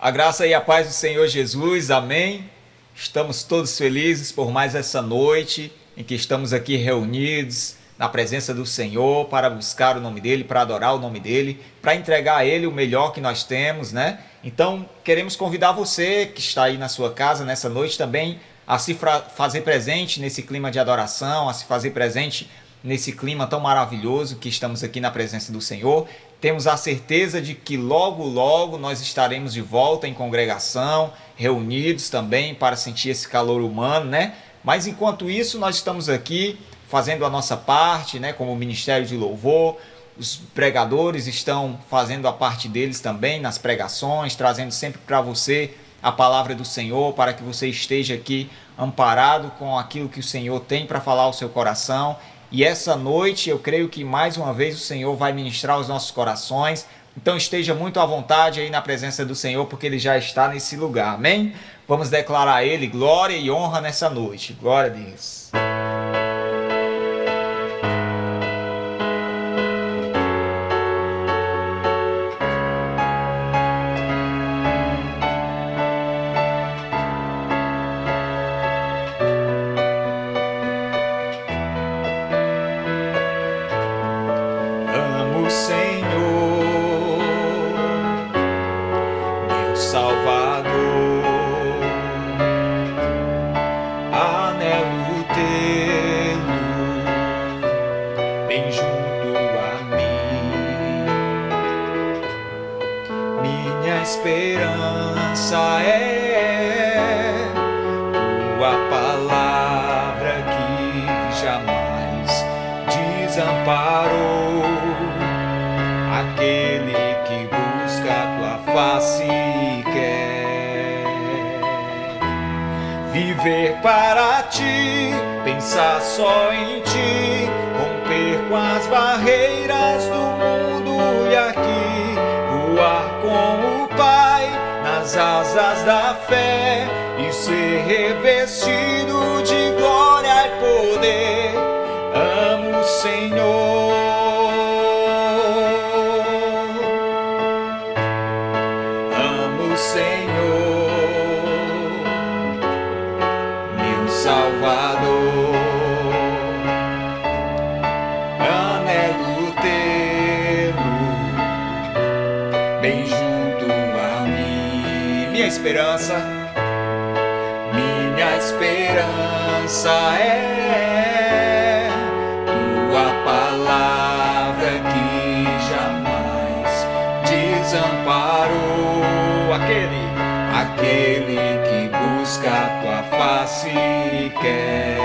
A graça e a paz do Senhor Jesus, amém. Estamos todos felizes por mais essa noite em que estamos aqui reunidos na presença do Senhor para buscar o nome dEle, para adorar o nome dEle, para entregar a Ele o melhor que nós temos, né? Então, queremos convidar você que está aí na sua casa nessa noite também a se fazer presente nesse clima de adoração, a se fazer presente nesse clima tão maravilhoso que estamos aqui na presença do Senhor. Temos a certeza de que logo, logo nós estaremos de volta em congregação, reunidos também para sentir esse calor humano, né? Mas enquanto isso, nós estamos aqui fazendo a nossa parte, né? Como Ministério de Louvor, os pregadores estão fazendo a parte deles também nas pregações, trazendo sempre para você a palavra do Senhor, para que você esteja aqui amparado com aquilo que o Senhor tem para falar ao seu coração. E essa noite eu creio que mais uma vez o Senhor vai ministrar os nossos corações. Então esteja muito à vontade aí na presença do Senhor, porque Ele já está nesse lugar, amém? Vamos declarar a Ele glória e honra nessa noite. Glória a Deus. Viver para ti, pensar só em ti, romper com as barreiras do mundo e aqui voar com o Pai nas asas da fé e ser revestido de glória e poder. Amo o Senhor. Amo o Senhor. Salvador, anelo tê-lo bem junto a mim. Minha esperança é tua palavra que jamais desamparou. Aquele que busca a tua face quer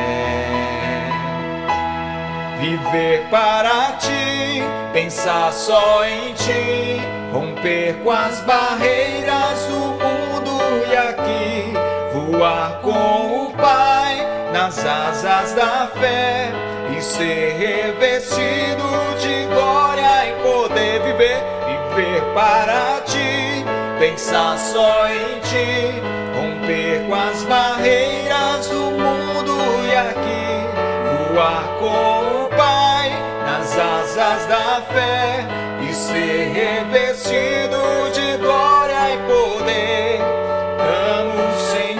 viver para ti, pensar só em ti, romper com as barreiras do mundo e aqui voar com o Pai nas asas da fé e ser revestido de glória e poder. Viver para ti, pensar só em ti, romper com as barreiras do mundo e aqui voar com o Pai nas asas da fé e ser revestido de glória e poder. Amo o Senhor.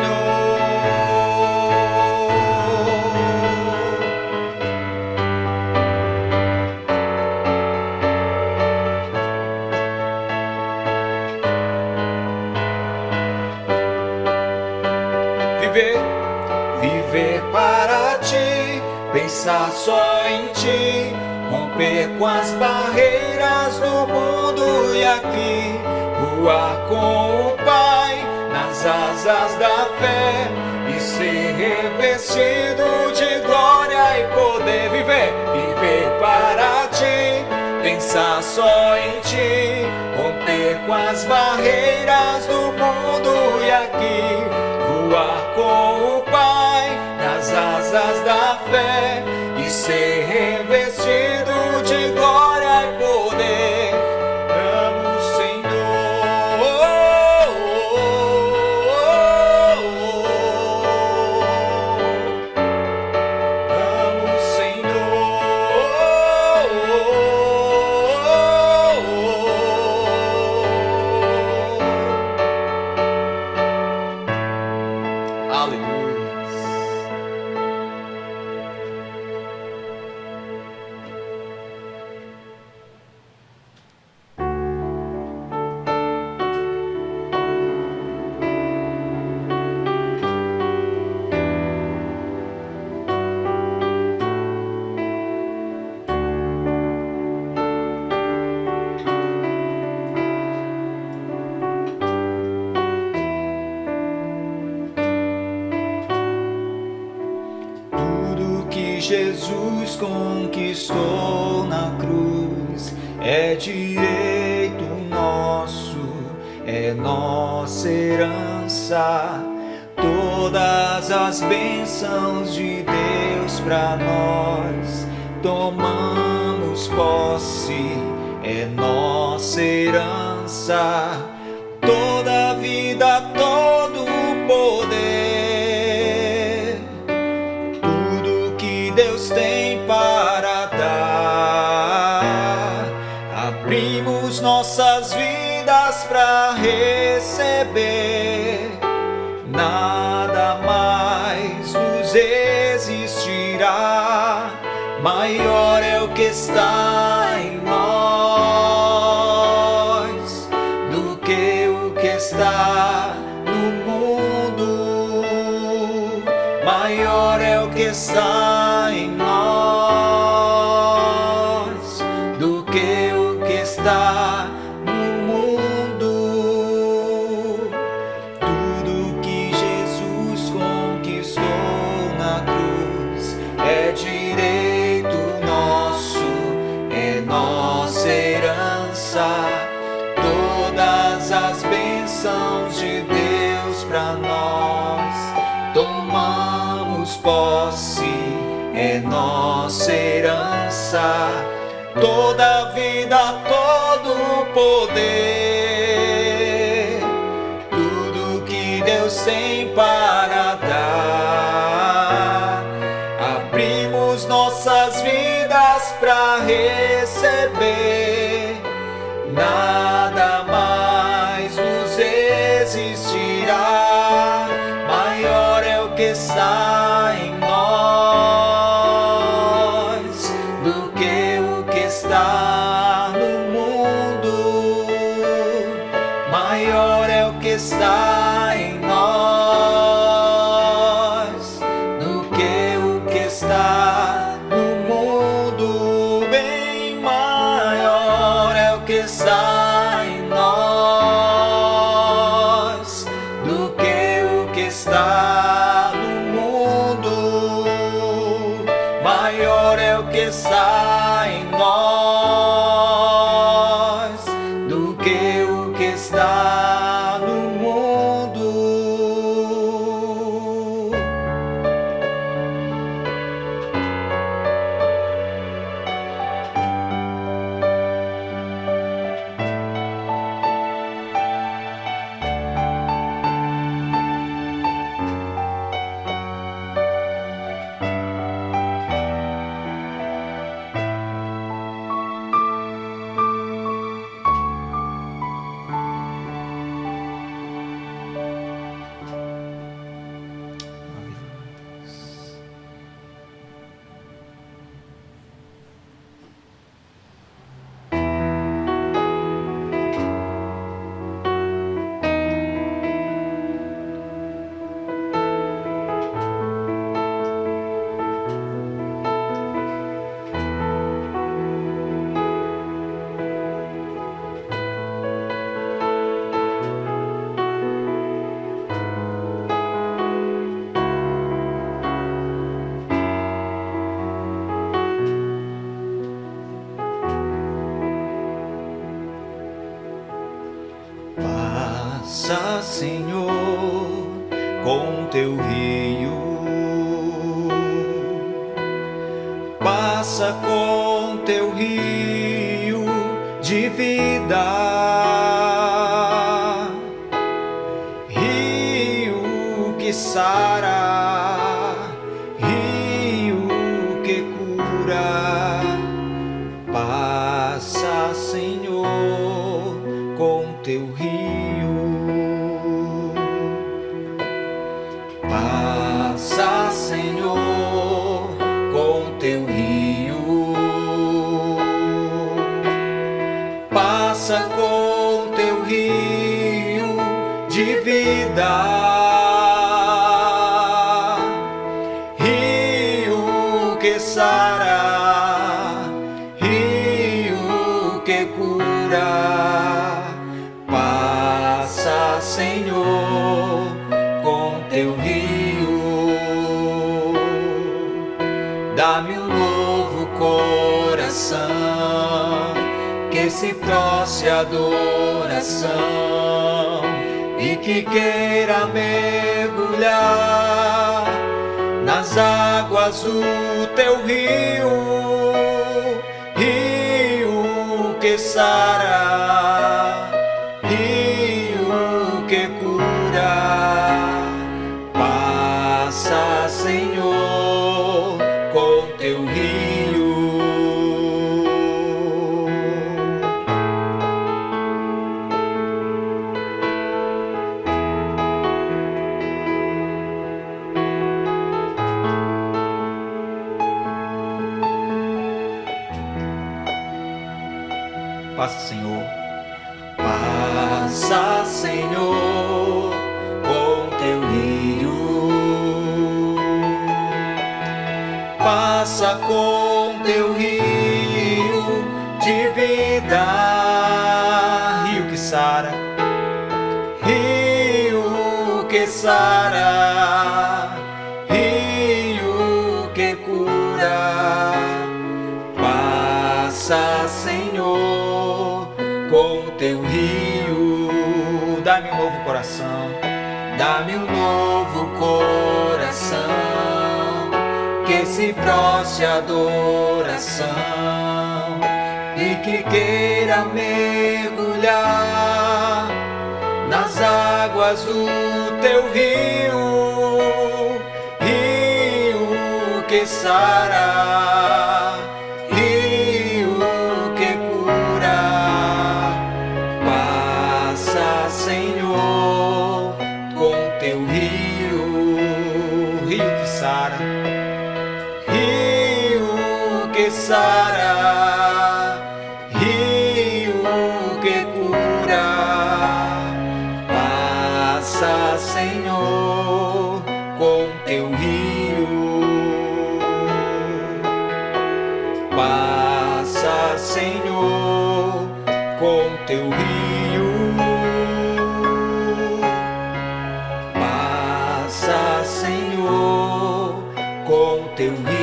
Viver para ti, pensar só em ti, romper com as barreiras do mundo e aqui voar com o Pai nas asas da fé e ser revestido de glória e poder. Viver para ti, pensar só em ti, romper com as barreiras do mundo e aqui voar com o Pai nas asas da fé e ser revestido de glória e poder. Amo o Senhor. Amo o Senhor. que Jesus conquistou na cruz é direito nosso, é nossa herança. Todas as bênçãos de Deus pra nós tomamos posse, é nossa herança. Toda a vida, todo o poder, tudo que Deus tem para dar, abrimos nossas vidas para receber. Nada mais nos existirá, maior é o que está em nós do que o que está no mundo. Maior é o que está em nós do que o que está no mundo. Tudo que Jesus conquistou na cruz é direito nosso, é nossa herança. Todas as bênçãos de Deus pra nós tomamos posse, é nossa herança. Toda a vida, todo o poder, tudo que Deus tem para dar, abrimos nossas vidas para receber. Nada mais nos existirá, maior é o que está em nós do que o que está no mundo. Maior é o que está em nós do que o que está no mundo. Bem maior é o que está em nós do que o que está no mundo. Maior é o que está em nós do que o que está no mundo. Passa, Senhor, com teu rio, passa com teu rio de vida, rio que sara, rio que cura. Passa, Senhor, com teu rio. Passa, Senhor, com teu rio. Passa com teu rio de vida, rio que sara, rio que cura. Passa, Senhor, com teu rio. Dá-me um novo coração, que se prostre à adoração e que queira mergulhar nas águas do teu rio, rio que sara, rio que cura. Passa, Senhor, com teu rio. Passa, Senhor. Passa, Senhor, com teu rio. Passa com teu rio de vida, Rio que sara, rio que sara, rio que cura. Passa, Senhor, com teu rio. dá-me um novo coração, Dá-me um novo coração, que se prostre à adoração e que queira mergulhar nas águas do teu rio, rio que sara, rio que cura. Passa, Senhor, com teu rio, rio que sara, rio que sara, rio que cura. Passa, Senhor, com teu rio. Passa, Senhor, com teu rio. Passa, Senhor, com teu rio.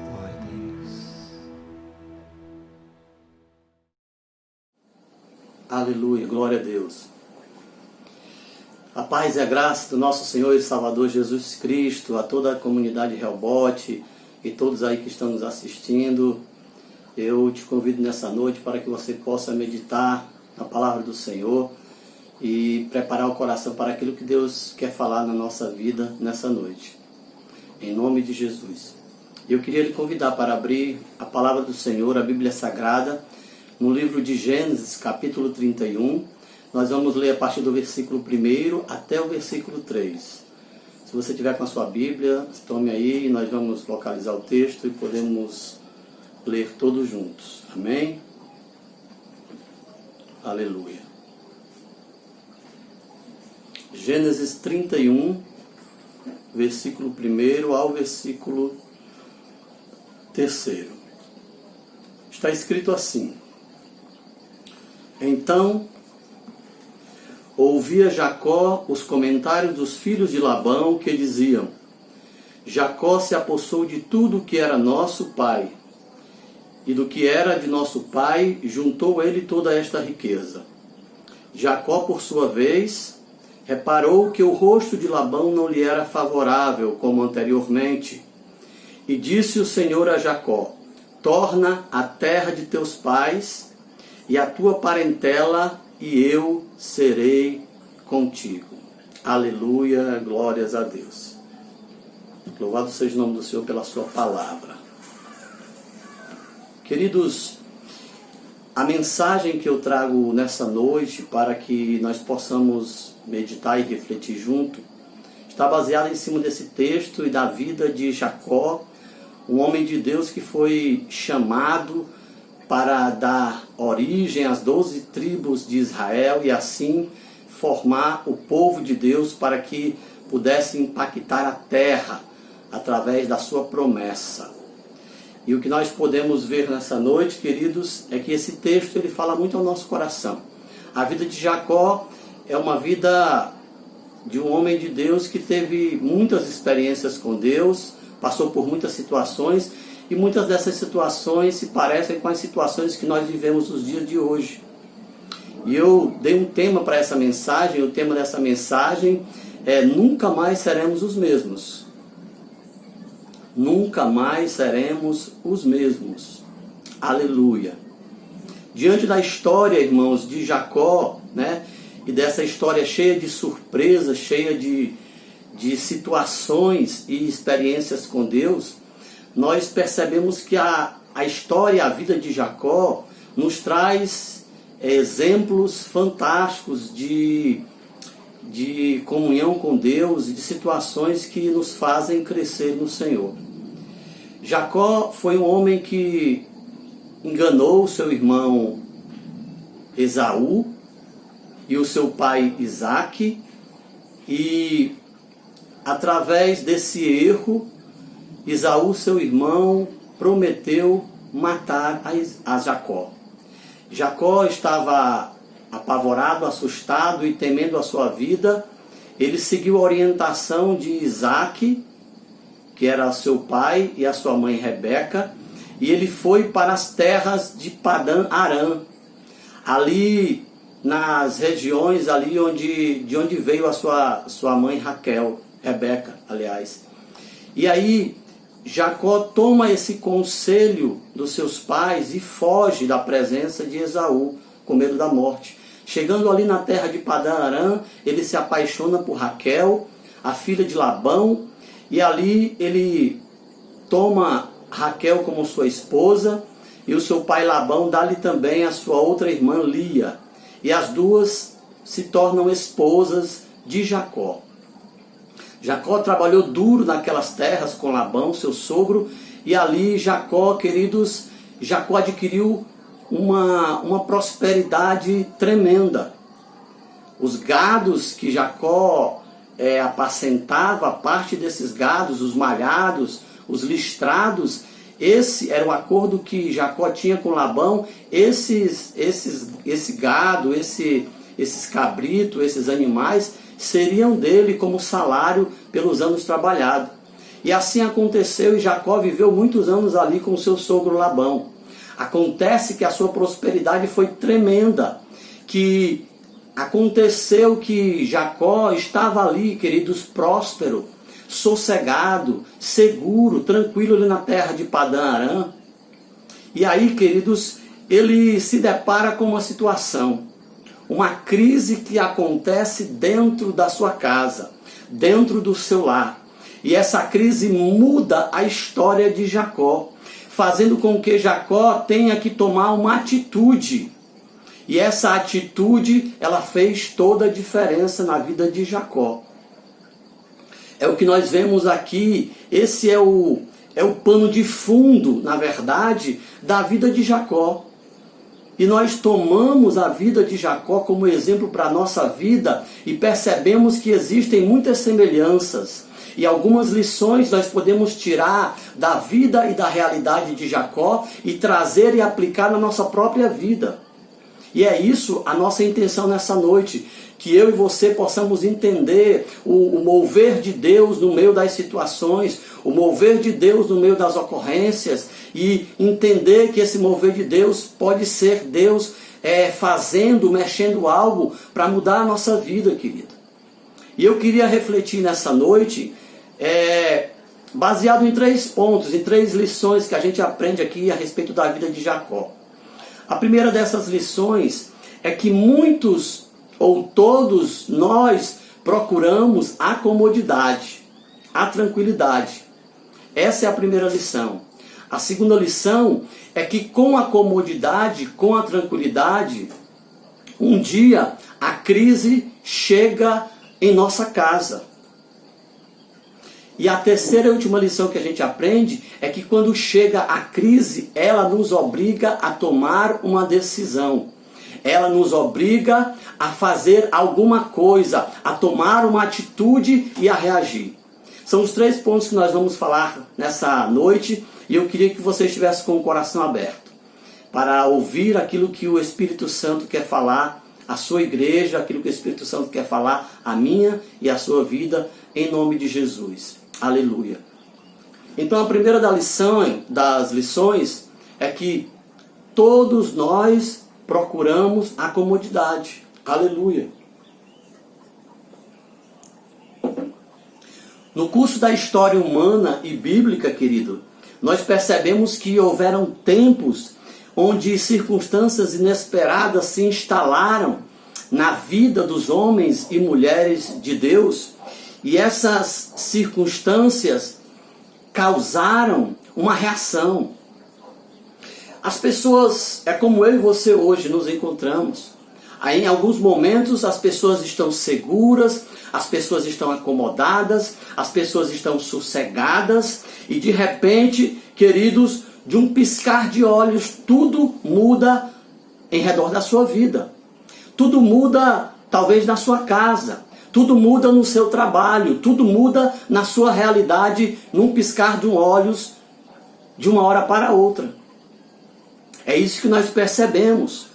glória a Deus. Aleluia, glória a Deus. A paz e a graça do nosso Senhor e Salvador Jesus Cristo, a toda a comunidade Rehobote e todos aí que estão nos assistindo. Eu te convido nessa noite para que você possa meditar na palavra do Senhor e preparar o coração para aquilo que Deus quer falar na nossa vida nessa noite. Em nome de Jesus. Eu queria lhe convidar para abrir a palavra do Senhor, a Bíblia Sagrada, no livro de Gênesis, capítulo 31, nós vamos ler a partir do versículo 1 até o versículo 3. Se você tiver com a sua Bíblia, tome aí e nós vamos localizar o texto e podemos ler todos juntos. Amém? Aleluia. Gênesis 31, versículo 1 ao versículo 3. Está escrito assim: Então ouvia Jacó os comentários dos filhos de Labão que diziam: Jacó se apossou de tudo que era nosso pai, e do que era de nosso pai juntou ele toda esta riqueza. Jacó, por sua vez, reparou que o rosto de Labão não lhe era favorável como anteriormente, e disse o Senhor a Jacó: Torna a terra de teus pais e a tua parentela, e eu serei contigo. Aleluia, glórias a Deus. Louvado seja o nome do Senhor pela sua palavra. Queridos, a mensagem que eu trago nessa noite para que nós possamos meditar e refletir junto está baseada em cima desse texto e da vida de Jacó, um homem de Deus que foi chamado para dar origem às 12 tribos de Israel e assim formar o povo de Deus para que pudesse impactar a terra através da sua promessa. E o que nós podemos ver nessa noite, queridos, é que esse texto ele fala muito ao nosso coração. A vida de Jacó é uma vida de um homem de Deus que teve muitas experiências com Deus, passou por muitas situações, e muitas dessas situações se parecem com as situações que nós vivemos nos dias de hoje. E eu dei um tema para essa mensagem, o tema dessa mensagem é: nunca mais seremos os mesmos. Nunca mais seremos os mesmos. Aleluia. Diante da história, irmãos, de Jacó, né, e dessa história cheia de surpresas, cheia de situações e experiências com Deus, nós percebemos que a história, a vida de Jacó, nos traz exemplos fantásticos de comunhão com Deus e de situações que nos fazem crescer no Senhor. Jacó foi um homem que enganou seu irmão Esaú e o seu pai Isaque, e através desse erro, Esaú, seu irmão, prometeu matar a Jacó. Jacó estava apavorado, assustado e temendo a sua vida. Ele seguiu a orientação de Isaque, que era seu pai, e a sua mãe Rebeca, e ele foi para as terras de Padã Arã, ali nas regiões ali de onde veio a sua mãe Raquel, Rebeca, aliás. E aí Jacó toma esse conselho dos seus pais e foge da presença de Esaú, com medo da morte. Chegando ali na terra de Padã Arã, ele se apaixona por Raquel, a filha de Labão, e ali ele toma Raquel como sua esposa, e o seu pai Labão dá-lhe também a sua outra irmã Lia, e as duas se tornam esposas de Jacó. Jacó trabalhou duro naquelas terras com Labão, seu sogro, e ali Jacó, queridos, Jacó adquiriu uma prosperidade tremenda. Os gados que Jacó apacentava, parte desses gados, os malhados, os listrados, esse era o acordo que Jacó tinha com Labão. Esse gado, esses cabritos, esses animais seriam dele como salário pelos anos trabalhados. E assim aconteceu, e Jacó viveu muitos anos ali com seu sogro Labão. Acontece que a sua prosperidade foi tremenda, que aconteceu que Jacó estava ali, queridos, próspero, sossegado, seguro, tranquilo ali na terra de Padã Arã. E aí, queridos, ele se depara com uma situação, uma crise que acontece dentro da sua casa, dentro do seu lar. E essa crise muda a história de Jacó, fazendo com que Jacó tenha que tomar uma atitude. E essa atitude, ela fez toda a diferença na vida de Jacó. É o que nós vemos aqui. Esse é o pano de fundo, na verdade, da vida de Jacó. E nós tomamos a vida de Jacó como exemplo para a nossa vida e percebemos que existem muitas semelhanças. E algumas lições nós podemos tirar da vida e da realidade de Jacó e trazer e aplicar na nossa própria vida. E é isso a nossa intenção nessa noite, que eu e você possamos entender o mover de Deus no meio das situações, o mover de Deus no meio das ocorrências, e entender que esse mover de Deus pode ser Deus fazendo, mexendo algo para mudar a nossa vida, querido. E eu queria refletir nessa noite, baseado em 3 pontos, em 3 lições que a gente aprende aqui a respeito da vida de Jacó. A primeira dessas lições é que muitos ou todos nós procuramos a comodidade, a tranquilidade. Essa é a primeira lição. A segunda lição é que com a comodidade, com a tranquilidade, um dia a crise chega em nossa casa. E a terceira e última lição que a gente aprende é que quando chega a crise, ela nos obriga a tomar uma decisão. Ela nos obriga a fazer alguma coisa, a tomar uma atitude e a reagir. São os 3 pontos que nós vamos falar nessa noite. E eu queria que você estivesse com o coração aberto para ouvir aquilo que o Espírito Santo quer falar à sua igreja, aquilo que o Espírito Santo quer falar à minha e à sua vida, em nome de Jesus. Aleluia. Então a primeira das lições é que todos nós procuramos a comodidade. Aleluia. No curso da história humana e bíblica, querido, nós percebemos que houveram tempos onde circunstâncias inesperadas se instalaram na vida dos homens e mulheres de Deus, e essas circunstâncias causaram uma reação. As pessoas, é como eu e você hoje nos encontramos. Aí, em alguns momentos as pessoas estão seguras, as pessoas estão acomodadas, as pessoas estão sossegadas, e de repente, queridos, de um piscar de olhos, tudo muda em redor da sua vida. Tudo muda, talvez, na sua casa. Tudo muda no seu trabalho. Tudo muda na sua realidade, num piscar de olhos, de uma hora para outra. É isso que nós percebemos.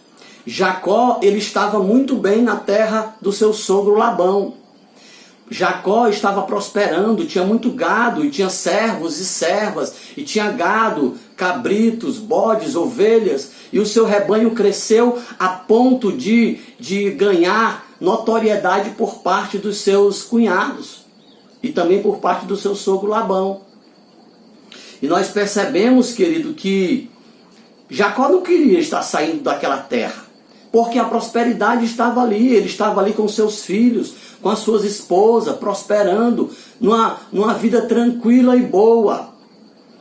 Jacó, ele estava muito bem na terra do seu sogro Labão. Jacó estava prosperando, tinha muito gado, e tinha servos e servas, e tinha gado, cabritos, bodes, ovelhas, e o seu rebanho cresceu a ponto de ganhar notoriedade por parte dos seus cunhados, e também por parte do seu sogro Labão. E nós percebemos, querido, que Jacó não queria estar saindo daquela terra, porque a prosperidade estava ali, ele estava ali com seus filhos, com as suas esposas, prosperando, numa vida tranquila e boa.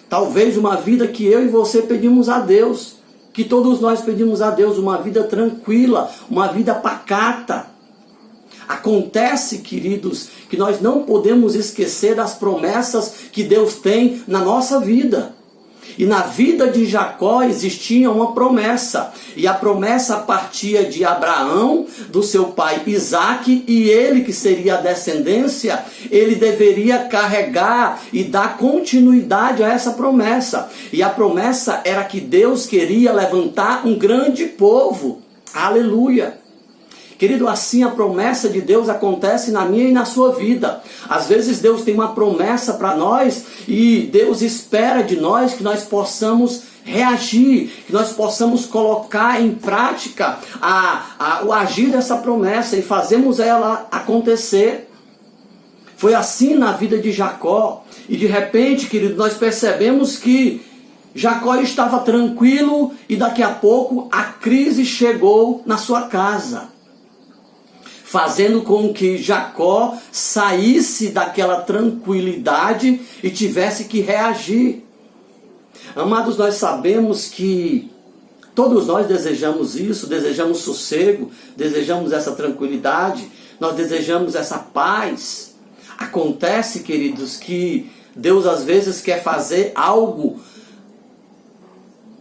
Talvez uma vida que eu e você pedimos a Deus, que todos nós pedimos a Deus, uma vida tranquila, uma vida pacata. Acontece, queridos, que nós não podemos esquecer das promessas que Deus tem na nossa vida. E na vida de Jacó existia uma promessa, e a promessa partia de Abraão, do seu pai Isaque, e ele, que seria a descendência, ele deveria carregar e dar continuidade a essa promessa. E a promessa era que Deus queria levantar um grande povo. Aleluia! Querido, assim a promessa de Deus acontece na minha e na sua vida. Às vezes Deus tem uma promessa para nós e Deus espera de nós que nós possamos reagir, que nós possamos colocar em prática o agir dessa promessa e fazermos ela acontecer. Foi assim na vida de Jacó. E de repente, querido, nós percebemos que Jacó estava tranquilo e daqui a pouco a crise chegou na sua casa, fazendo com que Jacó saísse daquela tranquilidade e tivesse que reagir. Amados, nós sabemos que todos nós desejamos isso, desejamos sossego, desejamos essa tranquilidade, nós desejamos essa paz. Acontece, queridos, que Deus às vezes quer fazer algo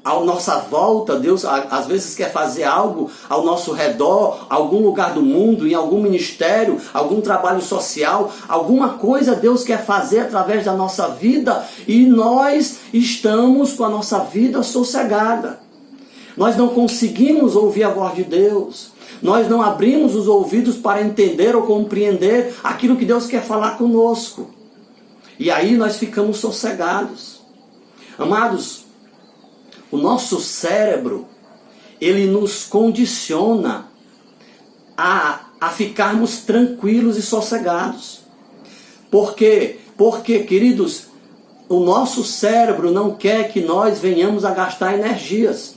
à nossa volta, Deus às vezes quer fazer algo ao nosso redor, algum lugar do mundo, em algum ministério, algum trabalho social, alguma coisa Deus quer fazer através da nossa vida e nós estamos com a nossa vida sossegada. Nós não conseguimos ouvir a voz de Deus, nós não abrimos os ouvidos para entender ou compreender aquilo que Deus quer falar conosco. E aí nós ficamos sossegados. Amados, o nosso cérebro, ele nos condiciona a ficarmos tranquilos e sossegados. Por quê? Porque, queridos, o nosso cérebro não quer que nós venhamos a gastar energias.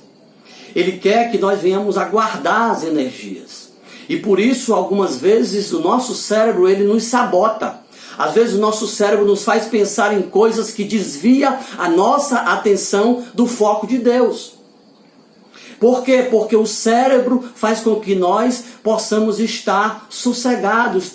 Ele quer que nós venhamos a guardar as energias. E por isso, algumas vezes, o nosso cérebro, ele nos sabota. Às vezes o nosso cérebro nos faz pensar em coisas que desvia a nossa atenção do foco de Deus. Por quê? Porque o cérebro faz com que nós possamos estar sossegados,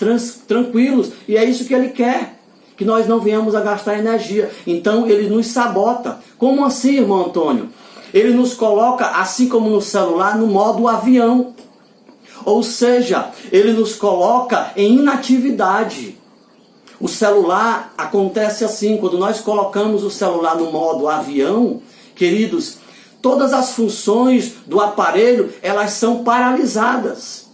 tranquilos. E é isso que ele quer, que nós não venhamos a gastar energia. Então ele nos sabota. Como assim, irmão Antônio? Ele nos coloca, assim como no celular, no modo avião. Ou seja, ele nos coloca em inatividade. O celular acontece assim, quando nós colocamos o celular no modo avião, queridos, todas as funções do aparelho, elas são paralisadas.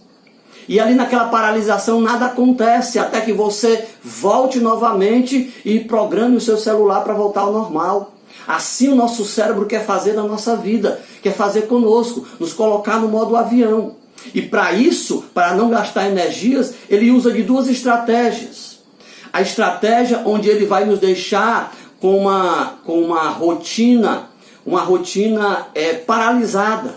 E ali naquela paralisação nada acontece, até que você volte novamente e programe o seu celular para voltar ao normal. Assim o nosso cérebro quer fazer na nossa vida, quer fazer conosco, nos colocar no modo avião. E para isso, para não gastar energias, ele usa de duas estratégias. A estratégia onde ele vai nos deixar com uma rotina paralisada.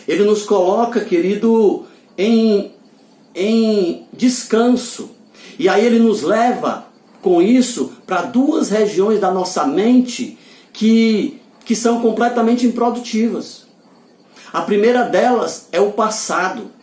Ele nos coloca, querido, em descanso. E aí ele nos leva com isso para duas regiões da nossa mente que são completamente improdutivas. A primeira delas é o passado.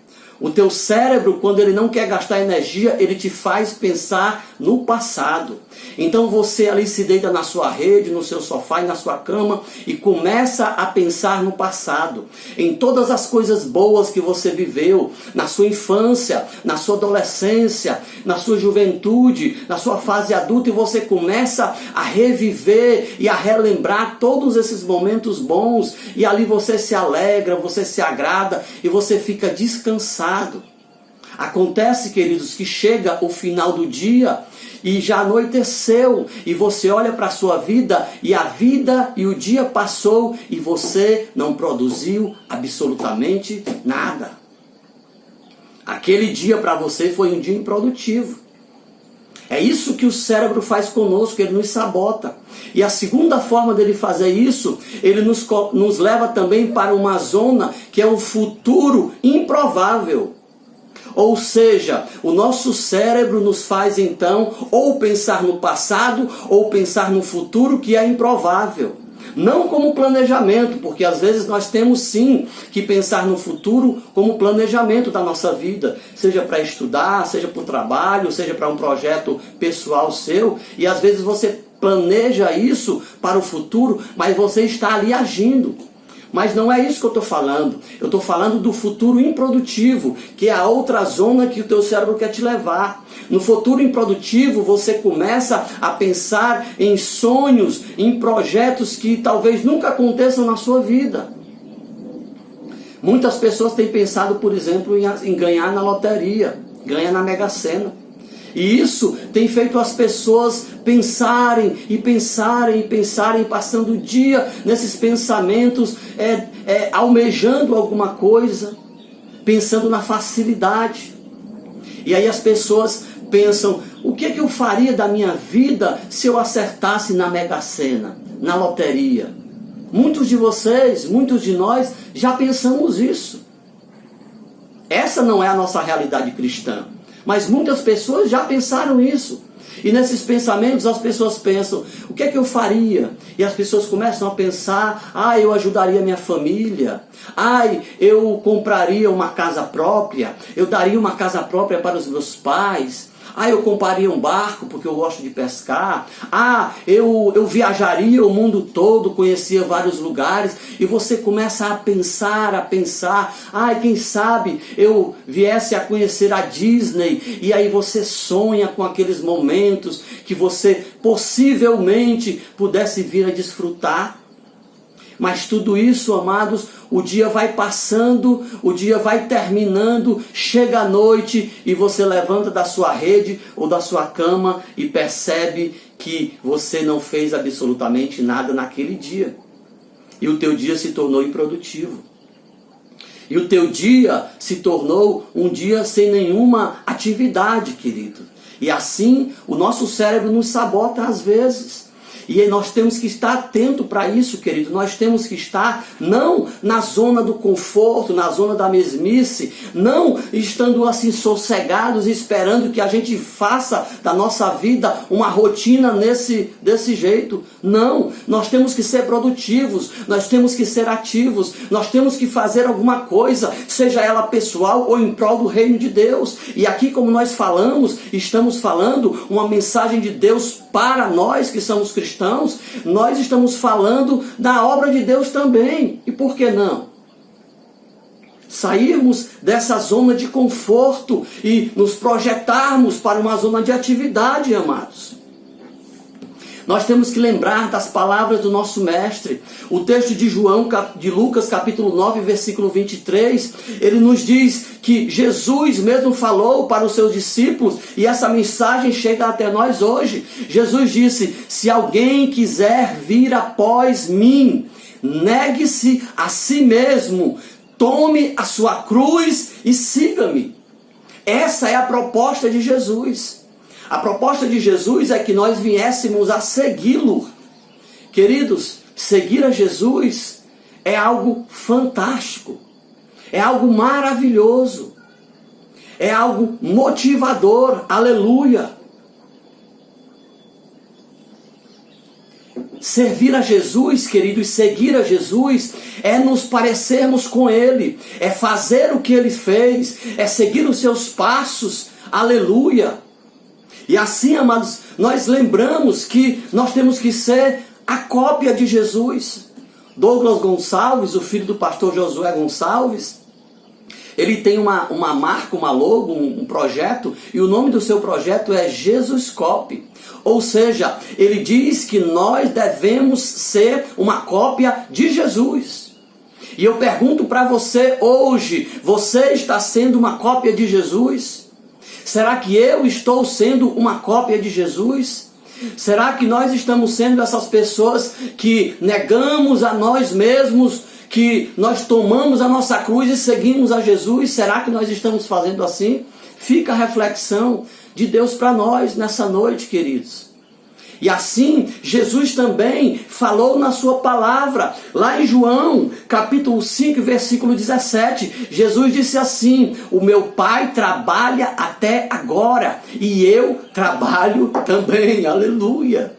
O teu cérebro, quando ele não quer gastar energia, ele te faz pensar no passado. Então você ali se deita na sua rede, no seu sofá e na sua cama e começa a pensar no passado. Em todas as coisas boas que você viveu, na sua infância, na sua adolescência, na sua juventude, na sua fase adulta, e você começa a reviver e a relembrar todos esses momentos bons. E ali você se alegra, você se agrada e você fica descansado. Acontece, queridos, que chega o final do dia e já anoiteceu e você olha para a sua vida e o dia passou e você não produziu absolutamente nada. Aquele dia para você foi um dia improdutivo. É isso que o cérebro faz conosco, ele nos sabota. E a segunda forma dele fazer isso, ele nos leva também para uma zona que é o futuro improvável. Ou seja, o nosso cérebro nos faz então ou pensar no passado ou pensar no futuro que é improvável. Não como planejamento, porque às vezes nós temos sim que pensar no futuro como planejamento da nossa vida, seja para estudar, seja para o trabalho, seja para um projeto pessoal seu, e às vezes você planeja isso para o futuro, mas você está ali agindo. Mas não é isso que eu estou falando. Eu estou falando do futuro improdutivo, que é a outra zona que o teu cérebro quer te levar. No futuro improdutivo, você começa a pensar em sonhos, em projetos que talvez nunca aconteçam na sua vida. Muitas pessoas têm pensado, por exemplo, em ganhar na loteria, ganhar na Mega Sena. E isso tem feito as pessoas pensarem, passando o dia nesses pensamentos, almejando alguma coisa, pensando na facilidade. E aí as pessoas pensam, o que eu faria da minha vida se eu acertasse na Mega Sena, na loteria? Muitos de vocês, muitos de nós já pensamos isso. Essa não é a nossa realidade cristã. Mas muitas pessoas já pensaram isso. E nesses pensamentos as pessoas pensam, o que eu faria? E as pessoas começam a pensar, eu ajudaria minha família. Eu compraria uma casa própria. Eu daria uma casa própria para os meus pais. Eu compraria um barco porque eu gosto de pescar. Eu viajaria o mundo todo, conhecia vários lugares. E você começa a pensar. Quem sabe eu viesse a conhecer a Disney. E aí você sonha com aqueles momentos que você possivelmente pudesse vir a desfrutar. Mas tudo isso, amados, o dia vai passando, o dia vai terminando, chega a noite e você levanta da sua rede ou da sua cama e percebe que você não fez absolutamente nada naquele dia. E o teu dia se tornou improdutivo. E o teu dia se tornou um dia sem nenhuma atividade, querido. E assim o nosso cérebro nos sabota às vezes. E nós temos que estar atento para isso, querido. Nós temos que estar não na zona do conforto, na zona da mesmice, não estando assim sossegados, esperando que a gente faça da nossa vida uma rotina desse jeito. Não, nós temos que ser produtivos, nós temos que ser ativos, nós temos que fazer alguma coisa, seja ela pessoal ou em prol do reino de Deus. E aqui, como nós falamos, estamos falando uma mensagem de Deus para nós que somos cristãos. Nós estamos falando da obra de Deus também. E por que não? sairmos dessa zona de conforto e nos projetarmos para uma zona de atividade, amados. Nós temos que lembrar das palavras do nosso mestre. O texto de Lucas capítulo 9, versículo 23, ele nos diz que Jesus mesmo falou para os seus discípulos, e essa mensagem chega até nós hoje. Jesus disse: se alguém quiser vir após mim, negue-se a si mesmo, tome a sua cruz e siga-me. Essa é a proposta de Jesus. A proposta de Jesus é que nós viéssemos a segui-lo. Queridos, seguir a Jesus é algo fantástico, é algo maravilhoso, é algo motivador, aleluia. Servir a Jesus, queridos, seguir a Jesus é nos parecermos com Ele, é fazer o que Ele fez, é seguir os seus passos, aleluia. E assim, amados, nós lembramos que nós temos que ser a cópia de Jesus. Douglas Gonçalves, o filho do pastor Josué Gonçalves, ele tem uma marca, uma logo, um projeto, e o nome do seu projeto é Jesus Copy. Ou seja, ele diz que nós devemos ser uma cópia de Jesus. E eu pergunto para você hoje, você está sendo uma cópia de Jesus? Será que eu estou sendo uma cópia de Jesus? Será que nós estamos sendo essas pessoas que negamos a nós mesmos, que nós tomamos a nossa cruz e seguimos a Jesus? Será que nós estamos fazendo assim? Fica a reflexão de Deus para nós nessa noite, queridos. E assim, Jesus também falou na sua palavra, lá em João, capítulo 5, versículo 17, Jesus disse assim: o meu Pai trabalha até agora, e eu trabalho também, aleluia.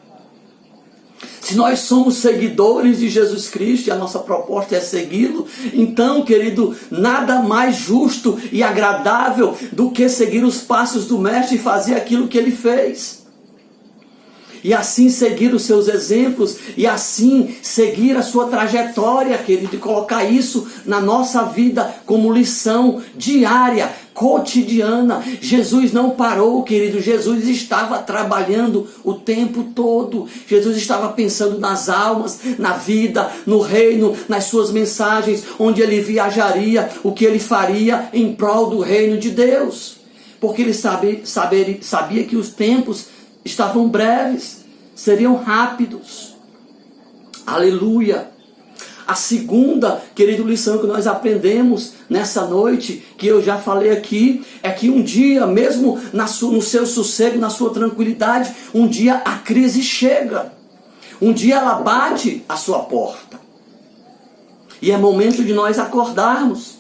Se nós somos seguidores de Jesus Cristo e a nossa proposta é segui-lo, então, querido, nada mais justo e agradável do que seguir os passos do Mestre e fazer aquilo que ele fez. E assim seguir os seus exemplos, e assim seguir a sua trajetória, querido, e colocar isso na nossa vida como lição diária, cotidiana. Jesus não parou, querido, Jesus estava trabalhando o tempo todo. Jesus estava pensando nas almas, na vida, no reino, nas suas mensagens, onde ele viajaria, o que ele faria em prol do reino de Deus. Porque ele sabia que os tempos estavam breves, seriam rápidos. Aleluia. A segunda, querido, lição que nós aprendemos nessa noite, que eu já falei aqui, é que um dia, mesmo no seu sossego, na sua tranquilidade, um dia a crise chega. Um dia ela bate à sua porta. E é momento de nós acordarmos.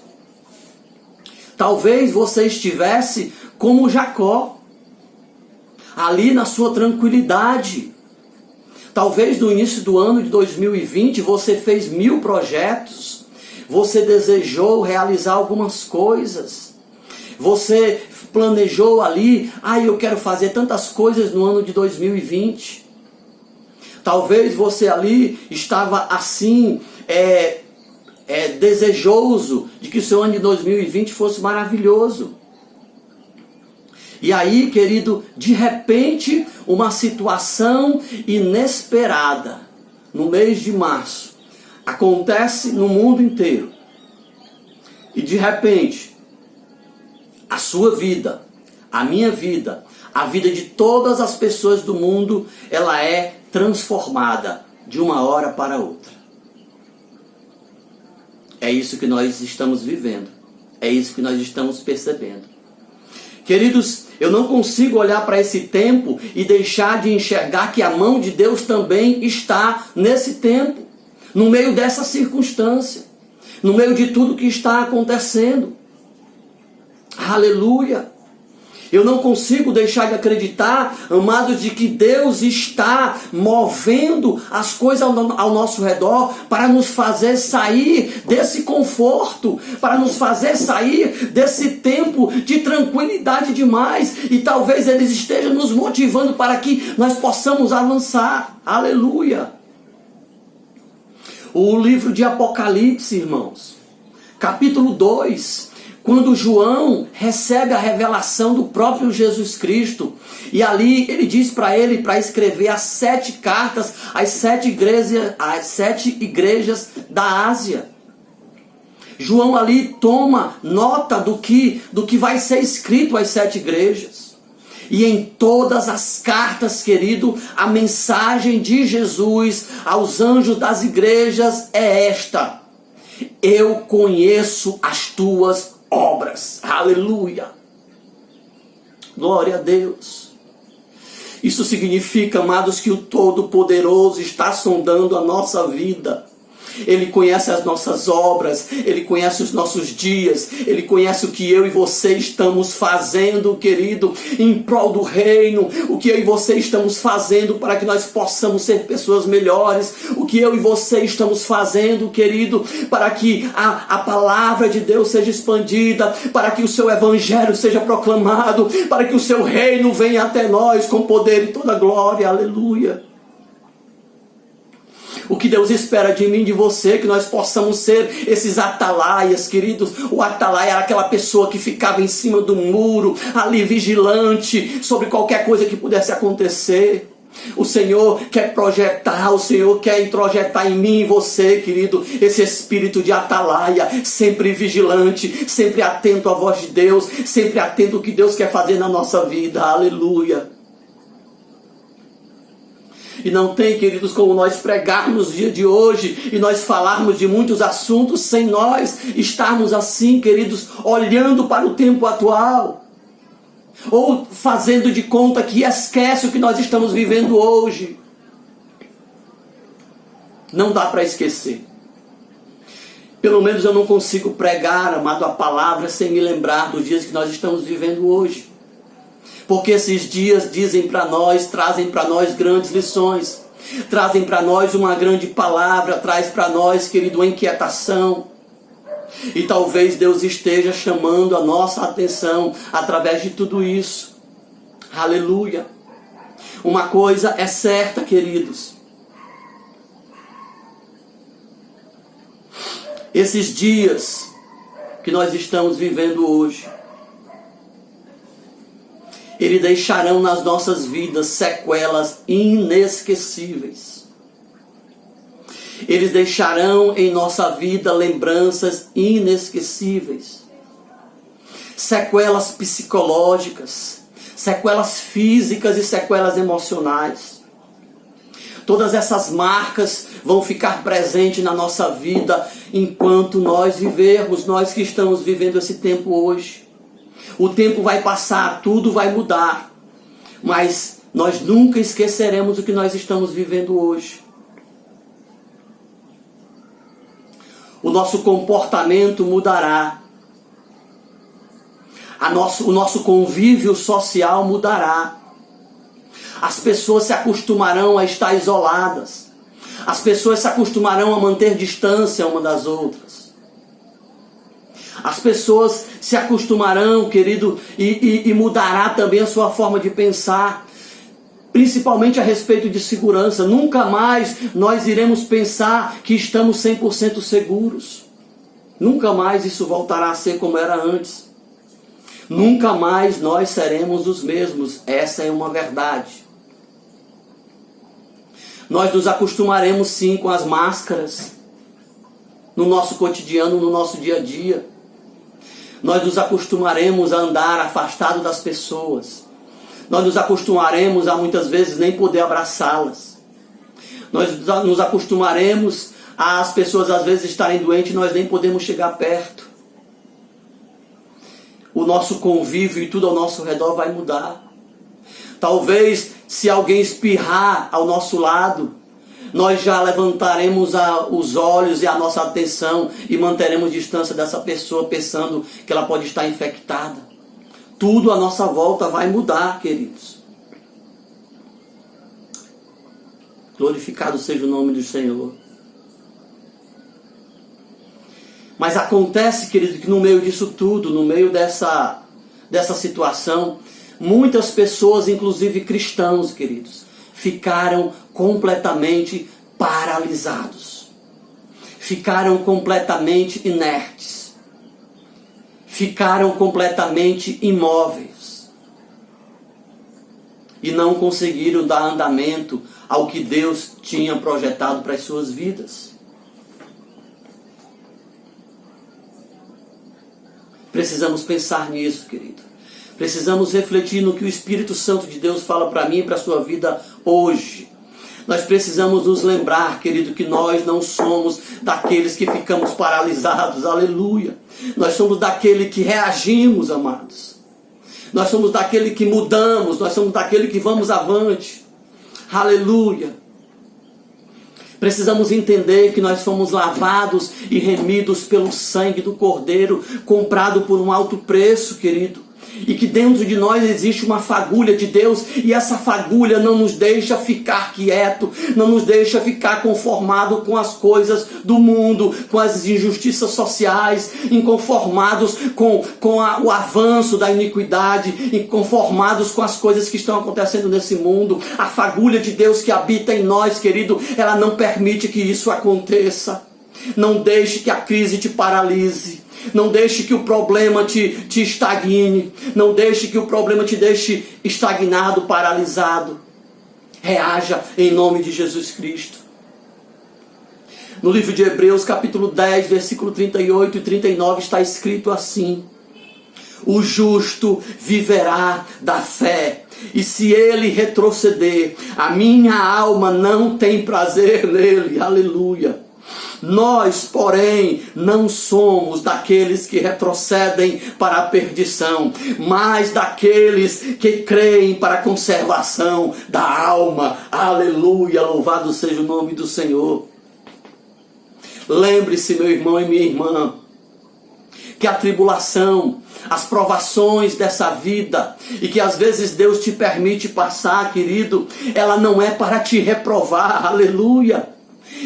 Talvez você estivesse como Jacó, ali na sua tranquilidade. Talvez no início do ano de 2020 você fez 1000 projetos, você desejou realizar algumas coisas, você planejou ali, eu quero fazer tantas coisas no ano de 2020. Talvez você ali estava assim, desejoso de que o seu ano de 2020 fosse maravilhoso. E aí, querido, de repente, uma situação inesperada, no mês de março, acontece no mundo inteiro. E de repente, a sua vida, a minha vida, a vida de todas as pessoas do mundo, ela é transformada de uma hora para outra. É isso que nós estamos vivendo. É isso que nós estamos percebendo. Queridos, eu não consigo olhar para esse tempo e deixar de enxergar que a mão de Deus também está nesse tempo, no meio dessa circunstância, no meio de tudo que está acontecendo. Aleluia! Eu não consigo deixar de acreditar, amados, de que Deus está movendo as coisas ao nosso redor para nos fazer sair desse conforto, para nos fazer sair desse tempo de tranquilidade demais. E talvez Ele esteja nos motivando para que nós possamos avançar. Aleluia! O livro de Apocalipse, irmãos, capítulo 2, quando João recebe a revelação do próprio Jesus Cristo, e ali ele diz para ele para escrever as 7 cartas às 7 igrejas da Ásia. João ali toma nota do que vai ser escrito às 7 igrejas. E em todas as cartas, querido, a mensagem de Jesus aos anjos das igrejas é esta: eu conheço as tuas obras. Aleluia. Glória a Deus. Isso significa, amados, que o Todo-Poderoso está sondando a nossa vida. Ele conhece as nossas obras, Ele conhece os nossos dias, Ele conhece o que eu e você estamos fazendo, querido, em prol do reino, o que eu e você estamos fazendo para que nós possamos ser pessoas melhores, o que eu e você estamos fazendo, querido, para que a palavra de Deus seja expandida, para que o seu evangelho seja proclamado, para que o seu reino venha até nós com poder e toda glória, aleluia. O que Deus espera de mim e de você, que nós possamos ser esses atalaias, queridos. O atalaia era aquela pessoa que ficava em cima do muro, ali vigilante, sobre qualquer coisa que pudesse acontecer. O Senhor quer projetar, o Senhor quer introjetar em mim e você, querido, esse espírito de atalaia, sempre vigilante, sempre atento à voz de Deus, sempre atento ao que Deus quer fazer na nossa vida. Aleluia. E não tem, queridos, como nós pregarmos no dia de hoje e nós falarmos de muitos assuntos sem nós estarmos assim, queridos, olhando para o tempo atual. Ou fazendo de conta que esquece o que nós estamos vivendo hoje. Não dá para esquecer. Pelo menos eu não consigo pregar, amado, a palavra sem me lembrar dos dias que nós estamos vivendo hoje. Porque esses dias dizem para nós, trazem para nós grandes lições, trazem para nós uma grande palavra, traz para nós, querido, uma inquietação. E talvez Deus esteja chamando a nossa atenção através de tudo isso. Aleluia. Uma coisa é certa, queridos. Esses dias que nós estamos vivendo hoje, eles deixarão nas nossas vidas sequelas inesquecíveis. Eles deixarão em nossa vida lembranças inesquecíveis. Sequelas psicológicas, sequelas físicas e sequelas emocionais. Todas essas marcas vão ficar presentes na nossa vida enquanto nós vivermos, nós que estamos vivendo esse tempo hoje. O tempo vai passar, tudo vai mudar, mas nós nunca esqueceremos o que nós estamos vivendo hoje. O nosso comportamento mudará. O nosso convívio social mudará. As pessoas se acostumarão a estar isoladas. As pessoas se acostumarão a manter distância uma das outras. As pessoas se acostumarão, querido, e mudará também a sua forma de pensar, principalmente a respeito de segurança. Nunca mais nós iremos pensar que estamos 100% seguros. Nunca mais isso voltará a ser como era antes. Nunca mais nós seremos os mesmos. Essa é uma verdade. Nós nos acostumaremos sim com as máscaras no nosso cotidiano, no nosso dia a dia. Nós nos acostumaremos a andar afastado das pessoas. Nós nos acostumaremos a muitas vezes nem poder abraçá-las. Nós nos acostumaremos a as pessoas às vezes estarem doentes e nós nem podemos chegar perto. O nosso convívio e tudo ao nosso redor vai mudar. Talvez se alguém espirrar ao nosso lado, nós já levantaremos os olhos e a nossa atenção e manteremos distância dessa pessoa, pensando que ela pode estar infectada. Tudo à nossa volta vai mudar, queridos. Glorificado seja o nome do Senhor. Mas acontece, querido, que no meio disso tudo, no meio dessa situação, muitas pessoas, inclusive cristãos, queridos, ficaram completamente paralisados. Ficaram completamente inertes. ficaram completamente imóveis e não conseguiram dar andamento ao que Deus tinha projetado para as suas vidas. Precisamos pensar nisso, querido. Precisamos refletir no que o Espírito Santo de Deus fala para mim e para a sua vida hoje. Nós precisamos nos lembrar, querido, que nós não somos daqueles que ficamos paralisados, aleluia. Nós somos daquele que reagimos, amados. Nós somos daquele que mudamos, nós somos daquele que vamos avante, aleluia. Precisamos entender que nós fomos lavados e remidos pelo sangue do Cordeiro, comprado por um alto preço, querido. E que dentro de nós existe uma fagulha de Deus, e essa fagulha não nos deixa ficar quieto, não nos deixa ficar conformado com as coisas do mundo, com as injustiças sociais, inconformados com o avanço da iniquidade, inconformados com as coisas que estão acontecendo nesse mundo. A fagulha de Deus que habita em nós, querido, ela não permite que isso aconteça. Não deixe que a crise te paralise. Não deixe que o problema te estagne. Não deixe que o problema te deixe estagnado, paralisado. Reaja em nome de Jesus Cristo. No livro de Hebreus, capítulo 10, versículo 38 e 39, está escrito assim: o justo viverá da fé, e se ele retroceder, a minha alma não tem prazer nele. Aleluia. Nós, porém, não somos daqueles que retrocedem para a perdição, mas daqueles que creem para a conservação da alma. Aleluia, louvado seja o nome do Senhor. Lembre-se, meu irmão e minha irmã, que a tribulação, as provações dessa vida, e que às vezes Deus te permite passar, querido, ela não é para te reprovar, aleluia.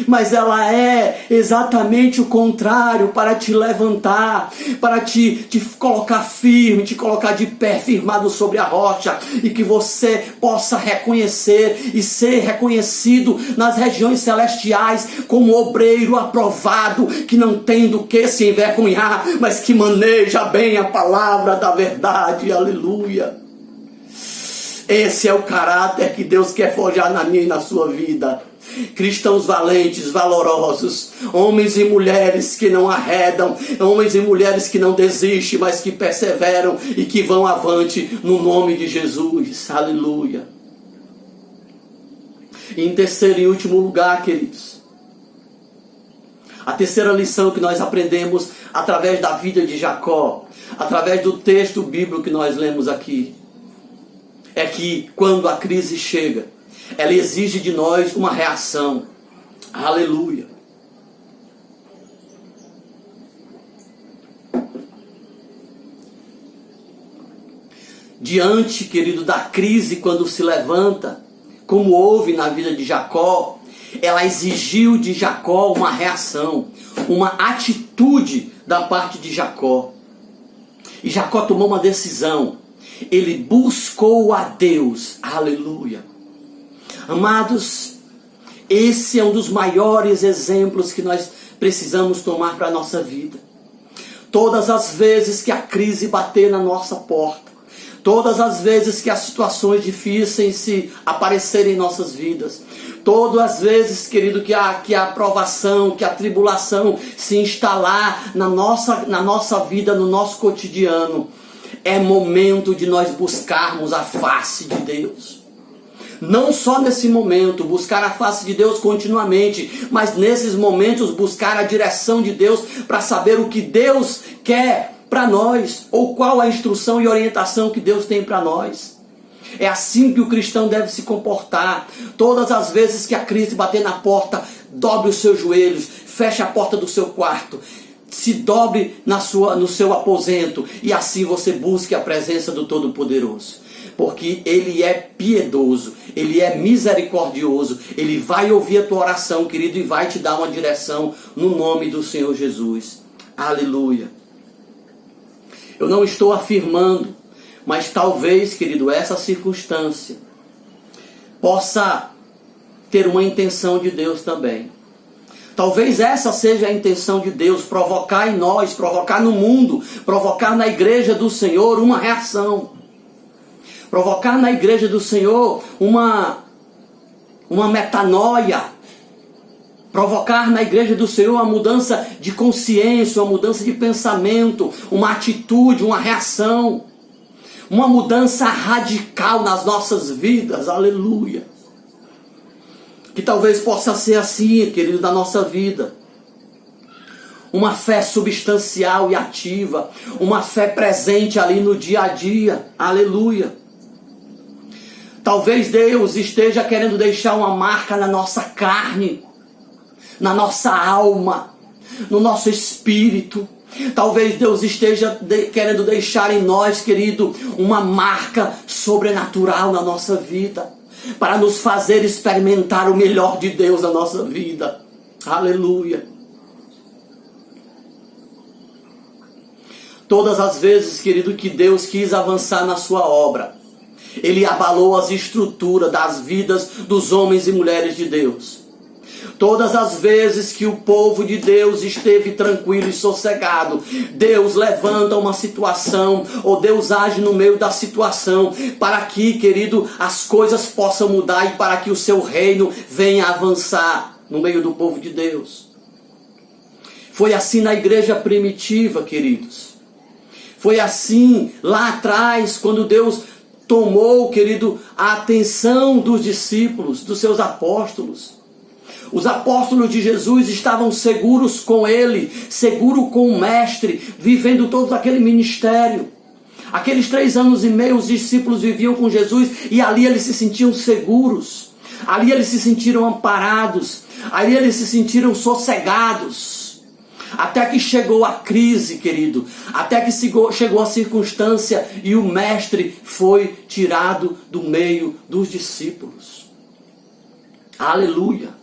Mas ela é exatamente o contrário, para te levantar, para te colocar firme, te colocar de pé, firmado sobre a rocha, e que você possa reconhecer e ser reconhecido nas regiões celestiais como obreiro aprovado, que não tem do que se envergonhar, mas que maneja bem a palavra da verdade. Aleluia. Esse é o caráter que Deus quer forjar na minha e na sua vida. Cristãos valentes, valorosos, homens e mulheres que não arredam, homens e mulheres que não desistem, mas que perseveram e que vão avante no nome de Jesus. Aleluia. E em terceiro e último lugar, queridos, a terceira lição que nós aprendemos através da vida de Jacó, através do texto bíblico que nós lemos aqui, é que quando a crise chega, ela exige de nós uma reação. Aleluia. Diante, querido, da crise quando se levanta, como houve na vida de Jacó, ela exigiu de Jacó uma reação, uma atitude da parte de Jacó. E Jacó tomou uma decisão. Ele buscou a Deus. Aleluia. Amados, esse é um dos maiores exemplos que nós precisamos tomar para a nossa vida. Todas as vezes que a crise bater na nossa porta, todas as vezes que as situações difíceis se aparecerem em nossas vidas, todas as vezes, querido, que a provação, que a tribulação se instalar na nossa vida, no nosso cotidiano, é momento de nós buscarmos a face de Deus. Não só nesse momento, buscar a face de Deus continuamente, mas nesses momentos buscar a direção de Deus para saber o que Deus quer para nós, ou qual a instrução e orientação que Deus tem para nós. É assim que o cristão deve se comportar. Todas as vezes que a crise bater na porta, dobre os seus joelhos, feche a porta do seu quarto, se dobre no seu aposento, e assim você busque a presença do Todo-Poderoso. Porque Ele é piedoso, Ele é misericordioso, Ele vai ouvir a tua oração, querido, e vai te dar uma direção no nome do Senhor Jesus. Aleluia. Eu não estou afirmando, mas talvez, querido, essa circunstância possa ter uma intenção de Deus também. Talvez essa seja a intenção de Deus, provocar em nós, provocar no mundo, provocar na igreja do Senhor uma reação. Provocar na igreja do Senhor uma metanoia. Provocar na igreja do Senhor uma mudança de consciência, uma mudança de pensamento, uma atitude, uma reação. Uma mudança radical nas nossas vidas, aleluia. Que talvez possa ser assim, querido, na nossa vida. Uma fé substancial e ativa, uma fé presente ali no dia a dia, aleluia. Talvez Deus esteja querendo deixar uma marca na nossa carne, na nossa alma, no nosso espírito. Talvez Deus esteja querendo deixar em nós, querido, uma marca sobrenatural na nossa vida, para nos fazer experimentar o melhor de Deus na nossa vida. Aleluia. Todas as vezes, querido, que Deus quis avançar na sua obra, Ele abalou as estruturas das vidas dos homens e mulheres de Deus. Todas as vezes que o povo de Deus esteve tranquilo e sossegado, Deus levanta uma situação, ou Deus age no meio da situação, para que, querido, as coisas possam mudar e para que o seu reino venha avançar no meio do povo de Deus. Foi assim na igreja primitiva, queridos. Foi assim lá atrás, quando Deus tomou, querido, a atenção dos discípulos, dos seus apóstolos. Os apóstolos de Jesus estavam seguros com Ele, seguros com o Mestre, vivendo todo aquele ministério. Aqueles 3 anos e meio os discípulos viviam com Jesus e ali eles se sentiam seguros. Ali eles se sentiram amparados. Ali eles se sentiram sossegados. Até que chegou a crise, querido. Até que chegou a circunstância e o Mestre foi tirado do meio dos discípulos. Aleluia.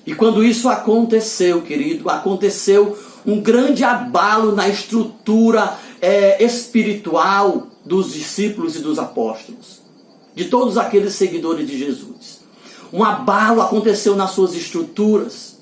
E quando isso aconteceu, querido, aconteceu um grande abalo na estrutura espiritual dos discípulos e dos apóstolos, de todos aqueles seguidores de Jesus. Um abalo aconteceu nas suas estruturas,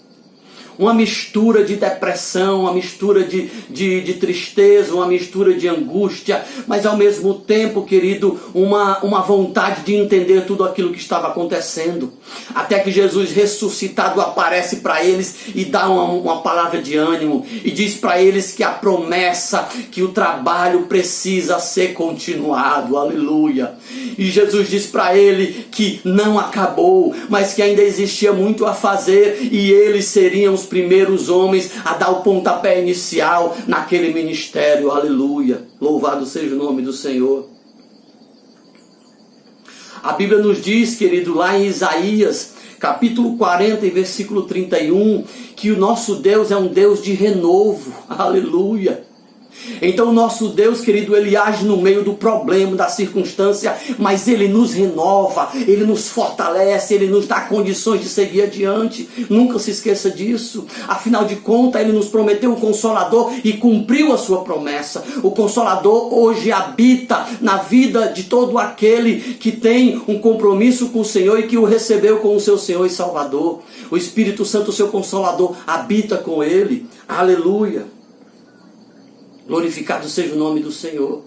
uma mistura de depressão, uma mistura de tristeza, uma mistura de angústia, mas ao mesmo tempo, querido, uma vontade de entender tudo aquilo que estava acontecendo. Até que Jesus ressuscitado aparece para eles e dá uma palavra de ânimo e diz para eles que a promessa, que o trabalho precisa ser continuado, aleluia. E Jesus diz para ele que não acabou, mas que ainda existia muito a fazer e eles seriam os primeiros homens a dar o pontapé inicial naquele ministério, aleluia. Louvado seja o nome do Senhor. A Bíblia nos diz, querido, lá em Isaías, capítulo 40 e versículo 31, que o nosso Deus é um Deus de renovo, aleluia. Então o nosso Deus, querido, Ele age no meio do problema, da circunstância, mas Ele nos renova, Ele nos fortalece, Ele nos dá condições de seguir adiante. Nunca se esqueça disso. Afinal de contas, Ele nos prometeu o Consolador e cumpriu a sua promessa. O Consolador hoje habita na vida de todo aquele que tem um compromisso com o Senhor e que o recebeu como seu Senhor e Salvador. O Espírito Santo, o seu Consolador, habita com Ele. Aleluia. Glorificado seja o nome do Senhor.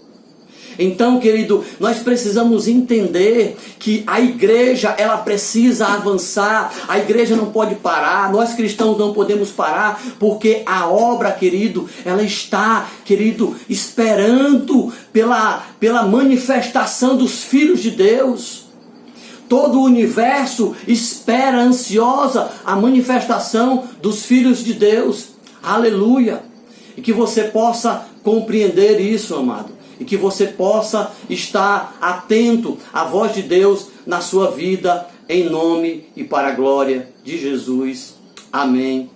Então, querido, nós precisamos entender que a igreja, ela precisa avançar. A igreja não pode parar. Nós cristãos não podemos parar, porque a obra, querido, ela está, querido, esperando pela manifestação dos filhos de Deus. Todo o universo espera ansiosa a manifestação dos filhos de Deus. Aleluia. E que você possa compreender isso, amado. E que você possa estar atento à voz de Deus na sua vida, em nome e para a glória de Jesus. Amém.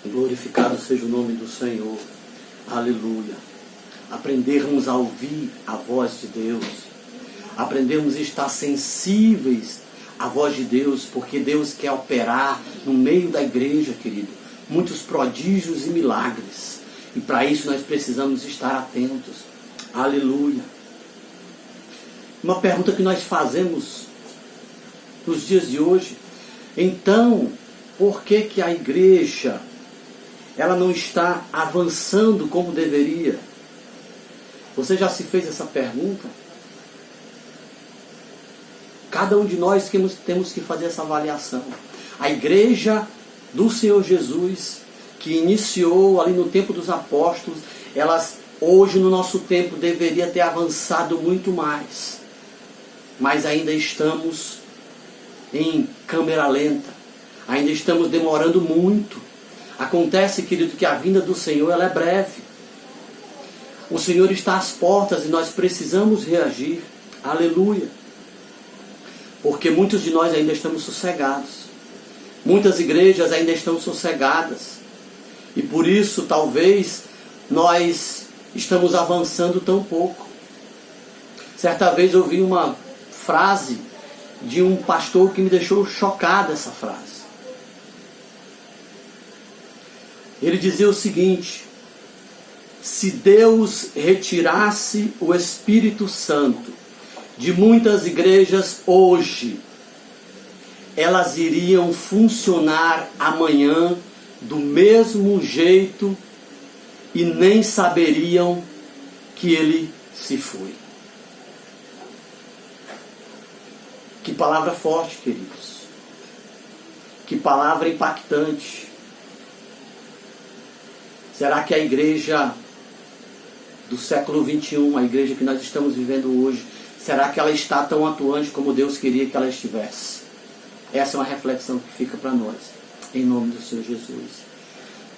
Glorificado seja o nome do Senhor. Aleluia. Aprendermos a ouvir a voz de Deus. Aprendermos a estar sensíveis a voz de Deus, porque Deus quer operar no meio da igreja, querido, muitos prodígios e milagres. E para isso nós precisamos estar atentos. Aleluia. Uma pergunta que nós fazemos nos dias de hoje. Então, por que que a igreja ela não está avançando como deveria? Você já se fez essa pergunta? Cada um de nós temos que fazer essa avaliação. A igreja do Senhor Jesus, que iniciou ali no tempo dos apóstolos, elas hoje no nosso tempo deveria ter avançado muito mais. Mas ainda estamos em câmera lenta. Ainda estamos demorando muito. Acontece, querido, que a vinda do Senhor ela é breve. O Senhor está às portas e nós precisamos reagir. Aleluia. Porque muitos de nós ainda estamos sossegados. Muitas igrejas ainda estão sossegadas. E por isso, talvez, nós estamos avançando tão pouco. Certa vez eu ouvi uma frase de um pastor que me deixou chocado, essa frase. Ele dizia o seguinte: se Deus retirasse o Espírito Santo de muitas igrejas hoje, elas iriam funcionar amanhã do mesmo jeito e nem saberiam que ele se foi. Que palavra forte, queridos. Que palavra impactante. Será que a igreja do século 21, a igreja que nós estamos vivendo hoje, será que ela está tão atuante como Deus queria que ela estivesse? Essa é uma reflexão que fica para nós, em nome do Senhor Jesus.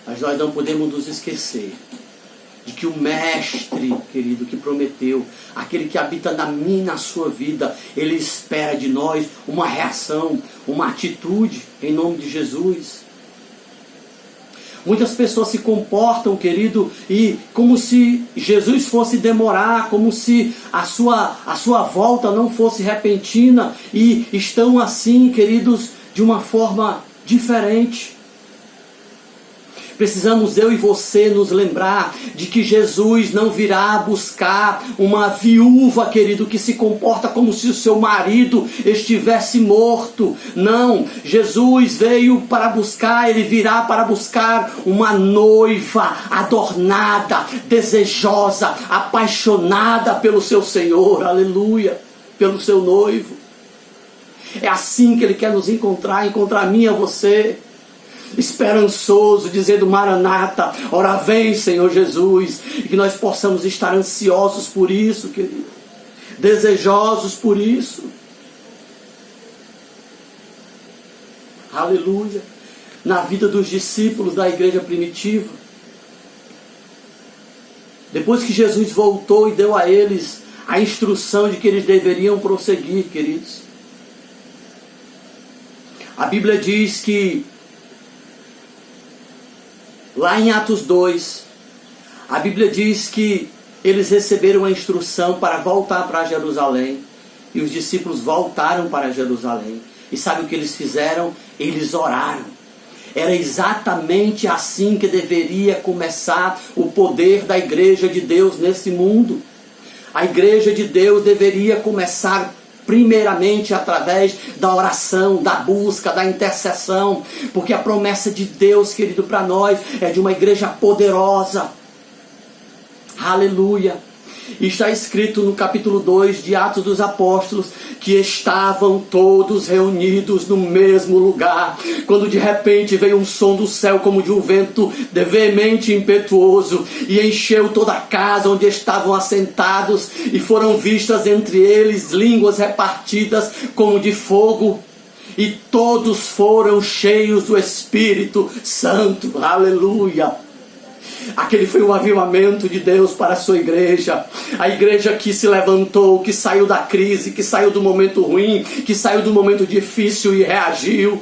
Mas nós não podemos nos esquecer de que o Mestre, querido, que prometeu, aquele que habita na minha e na sua vida, ele espera de nós uma reação, uma atitude, em nome de Jesus. Muitas pessoas se comportam, querido, e como se Jesus fosse demorar, como se a sua volta não fosse repentina, e estão assim, queridos, de uma forma diferente. Precisamos eu e você nos lembrar de que Jesus não virá buscar uma viúva, querido, que se comporta como se o seu marido estivesse morto. Não, Jesus veio para buscar, ele virá para buscar uma noiva adornada, desejosa, apaixonada pelo seu Senhor, aleluia, pelo seu noivo. É assim que ele quer nos encontrar a mim e a você. Esperançoso, dizendo: Maranata, ora vem, Senhor Jesus. E que nós possamos estar ansiosos por isso, querido, desejosos por isso. Aleluia. Na vida dos discípulos da igreja primitiva, depois que Jesus voltou e deu a eles a instrução de que eles deveriam prosseguir, queridos, a Bíblia diz que lá em Atos 2, a Bíblia diz que eles receberam a instrução para voltar para Jerusalém. E os discípulos voltaram para Jerusalém. E sabe o que eles fizeram? Eles oraram. Era exatamente assim que deveria começar o poder da igreja de Deus nesse mundo. A igreja de Deus deveria começar primeiramente através da oração, da busca, da intercessão, porque a promessa de Deus, querido, para nós é de uma igreja poderosa. Aleluia. E está escrito no capítulo 2 de Atos dos Apóstolos que estavam todos reunidos no mesmo lugar, quando de repente veio um som do céu como de um vento veemente e impetuoso, e encheu toda a casa onde estavam assentados, e foram vistas entre eles línguas repartidas como de fogo, e todos foram cheios do Espírito Santo. Aleluia. Aquele foi o avivamento de Deus para a sua igreja. A igreja que se levantou, que saiu da crise, que saiu do momento ruim, que saiu do momento difícil e reagiu.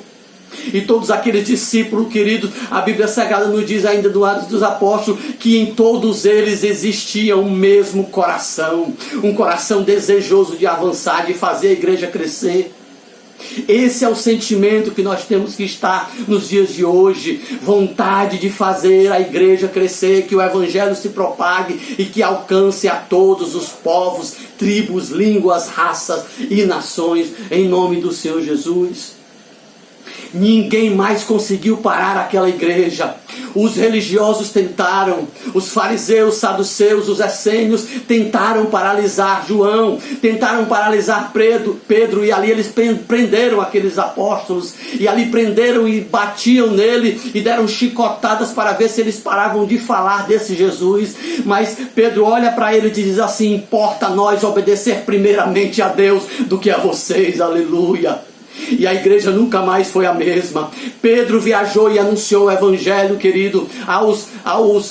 E todos aqueles discípulos, queridos, a Bíblia Sagrada nos diz ainda do Atos dos Apóstolos que em todos eles existia o mesmo coração. Um coração desejoso de avançar, de fazer a igreja crescer. Esse é o sentimento que nós temos que estar nos dias de hoje. Vontade de fazer a igreja crescer, que o evangelho se propague e que alcance a todos os povos, tribos, línguas, raças e nações, em nome do Senhor Jesus. Ninguém mais conseguiu parar aquela igreja. Os religiosos tentaram, os fariseus, saduceus, os essênios tentaram paralisar João, tentaram paralisar Pedro, e ali eles prenderam aqueles apóstolos, e ali prenderam e batiam nele, e deram chicotadas para ver se eles paravam de falar desse Jesus. Mas Pedro olha para ele e diz assim: importa a nós obedecer primeiramente a Deus do que a vocês, aleluia. E a igreja nunca mais foi a mesma. Pedro viajou e anunciou o evangelho, querido,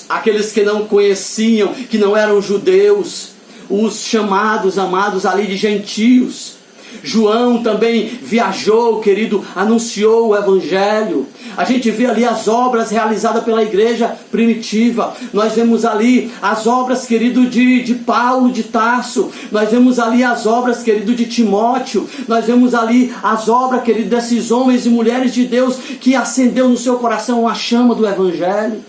aqueles que não conheciam, que não eram judeus, os chamados, amados ali de gentios. João também viajou, querido, anunciou o evangelho. A gente vê ali as obras realizadas pela igreja primitiva. Nós vemos ali as obras, querido, de Paulo de Tarso. Nós vemos ali as obras, querido, de Timóteo. Nós vemos ali as obras, querido, desses homens e mulheres de Deus que acendeu no seu coração a chama do evangelho.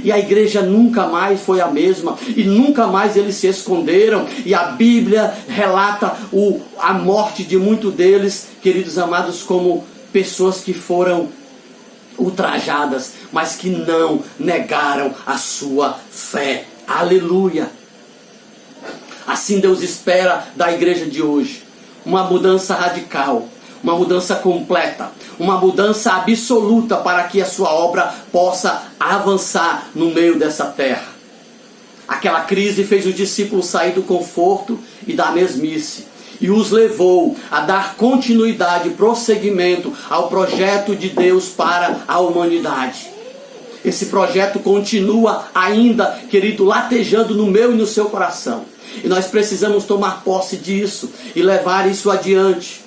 E a igreja nunca mais foi a mesma, e nunca mais eles se esconderam, e a Bíblia relata a morte de muitos deles, queridos amados, como pessoas que foram ultrajadas, mas que não negaram a sua fé. Aleluia! Assim Deus espera da igreja de hoje uma mudança radical, uma mudança completa, uma mudança absoluta para que a sua obra possa avançar no meio dessa terra. Aquela crise fez os discípulos sair do conforto e da mesmice e os levou a dar continuidade e prosseguimento ao projeto de Deus para a humanidade. Esse projeto continua ainda, querido, latejando no meu e no seu coração. E nós precisamos tomar posse disso e levar isso adiante.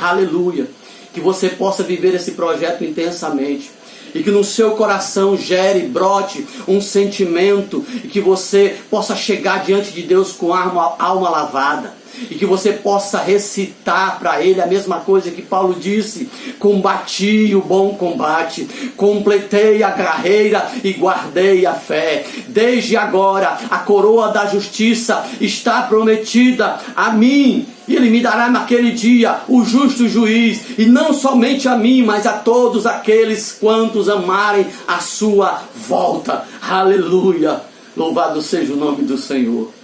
Aleluia. Que você possa viver esse projeto intensamente. E que no seu coração gere, brote um sentimento. E que você possa chegar diante de Deus com a alma lavada. E que você possa recitar para Ele a mesma coisa que Paulo disse: combati o bom combate, completei a carreira e guardei a fé. Desde agora a coroa da justiça está prometida a mim, e Ele me dará naquele dia o justo juiz, e não somente a mim, mas a todos aqueles quantos amarem a sua volta. Aleluia! Louvado seja o nome do Senhor.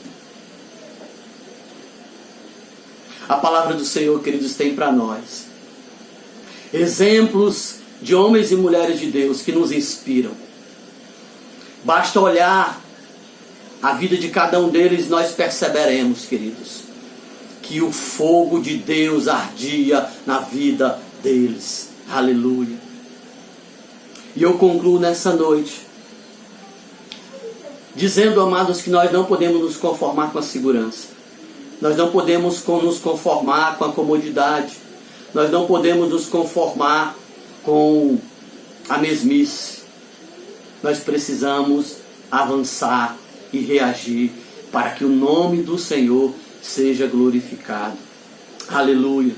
A palavra do Senhor, queridos, tem para nós exemplos de homens e mulheres de Deus que nos inspiram. Basta olhar a vida de cada um deles, nós perceberemos, queridos, que o fogo de Deus ardia na vida deles. Aleluia. E eu concluo nessa noite dizendo, amados, que nós não podemos nos conformar com a segurança. Nós não podemos nos conformar com a comodidade. Nós não podemos nos conformar com a mesmice. Nós precisamos avançar e reagir para que o nome do Senhor seja glorificado. Aleluia.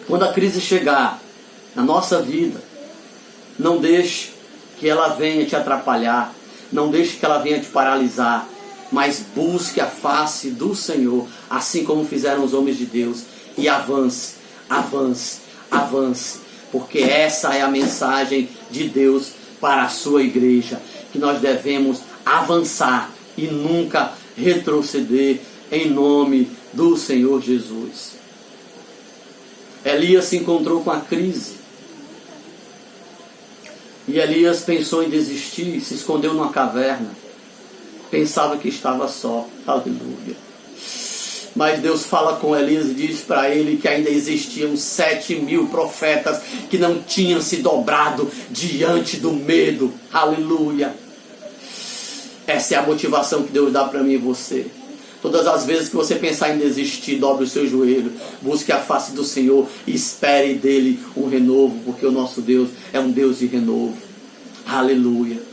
Quando a crise chegar na nossa vida, não deixe que ela venha te atrapalhar. Não deixe que ela venha te paralisar. Mas busque a face do Senhor, assim como fizeram os homens de Deus, e avance, avance, avance, porque essa é a mensagem de Deus para a sua igreja, que nós devemos avançar e nunca retroceder, em nome do Senhor Jesus. Elias se encontrou com a crise, e Elias pensou em desistir, se escondeu numa caverna. Pensava que estava só. Aleluia. Mas Deus fala com Elias e diz para ele que ainda existiam 7.000 profetas que não tinham se dobrado diante do medo. Aleluia. Essa é a motivação que Deus dá para mim e você. Todas as vezes que você pensar em desistir, dobre o seu joelho, busque a face do Senhor e espere dele um renovo, porque o nosso Deus é um Deus de renovo. Aleluia.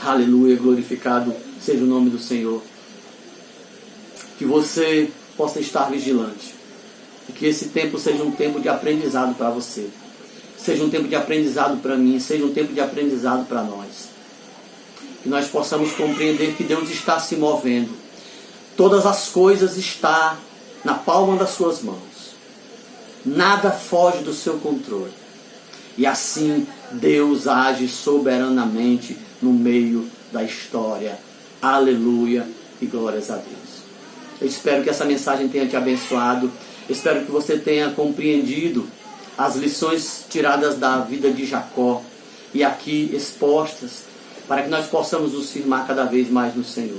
Aleluia, glorificado seja o nome do Senhor. Que você possa estar vigilante. E que esse tempo seja um tempo de aprendizado para você. Seja um tempo de aprendizado para mim, seja um tempo de aprendizado para nós. Que nós possamos compreender que Deus está se movendo. Todas as coisas estão na palma das suas mãos. Nada foge do seu controle. E assim Deus age soberanamente no meio da história. Aleluia e glórias a Deus. Eu espero que essa mensagem tenha te abençoado. Eu espero que você tenha compreendido as lições tiradas da vida de Jacó e aqui expostas, para que nós possamos nos firmar cada vez mais no Senhor.